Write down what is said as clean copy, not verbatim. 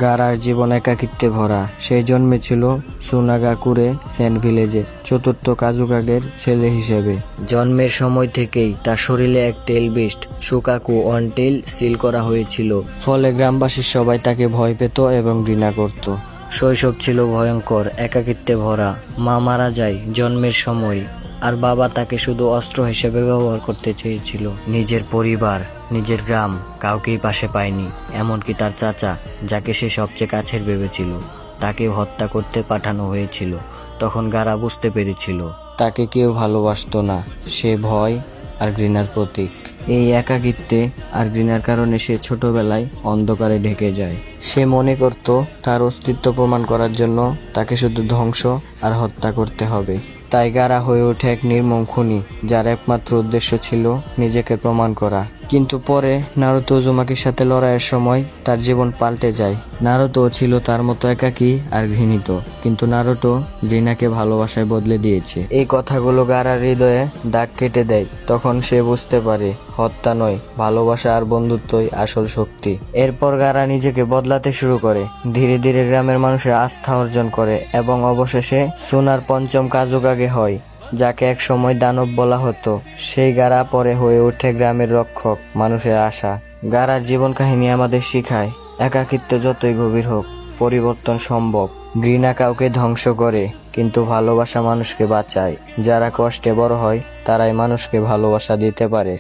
গারার জীবন একাকিত্বে ভরা। সে জন্মেছিল সুনাগাকুরে সেন্ট ভিলেজে, চতুর্থ কাজুকাগের ছেলে হিসেবে। জন্মের সময় থেকেই তার শরীরে এক টেল বিস্ট শুকাকু অন টেল সিল করা হয়েছিল, ফলে গ্রামবাসীর সবাই তাকে ভয় পেত এবং ঘৃণা করত। শৈশব ছিল ভয়ঙ্কর, একাকিত্বে ভরা। মা মারা যায় জন্মের সময়, আর বাবা তাকে শুধু অস্ত্র হিসেবে ব্যবহার করতে চেয়েছিল। নিজের পরিবার, নিজের গ্রাম কাউকেই পাশে পায়নি, এমনকি তার চাচা, যাকে সে সবচেয়ে কাছের ভেবেছিল, তাকেও হত্যা করতে পাঠানো হয়েছিল। তখন গারা বুঝতে পেরেছিল তাকে কেউ ভালোবাসতো না, সে ভয় আর ঘৃণার প্রতীক। এই একাকিত্বে আর ঘৃণার কারণে সে ছোটবেলায় অন্ধকারে ঢেকে যায়। সে মনে করত তার অস্তিত্ব প্রমাণ করার জন্য তাকে শুধু ধ্বংস আর হত্যা করতে হবে। তাই গারা হয়ে ওঠে এক নির্মম খুনি, যার একমাত্র উদ্দেশ্য ছিল নিজেকে প্রমাণ করা। কিন্তু পরে নারুতো উজুমাকির সাথে লড়াইয়ের সময় তার জীবন পাল্টে যায়। নারুতো ছিল তার মতো একাকী আর ঘৃণিত, কিন্তু নারুতো ঘৃণাকে ভালোবাসায় বদলে দিয়েছে। এই কথাগুলো গারার হৃদয়ে দাগ কেটে দেয়। তখন সে বুঝতে পারে হত্যা নয়, ভালোবাসা আর বন্ধুত্বই আসল শক্তি। এরপর গারা নিজেকে বদলাতে শুরু করে, ধীরে ধীরে গ্রামের মানুষের আস্থা অর্জন করে এবং অবশেষে সুনার পঞ্চম কাজুকাগে হয়, যাকে এক সময় দানব বলা হতো। সেই গারা পরে হয়ে ওঠে গ্রামের রক্ষক, মানুষের আশা। গারার জীবন কাহিনী আমাদের শিখায় একাকিত্ব যতই গভীর হোক, পরিবর্তন সম্ভব। ঘৃণা কাউকে ধ্বংস করে, কিন্তু ভালোবাসা মানুষকে বাঁচায়। যারা কষ্টে বড় হয় তারাই মানুষকে ভালোবাসা দিতে পারে।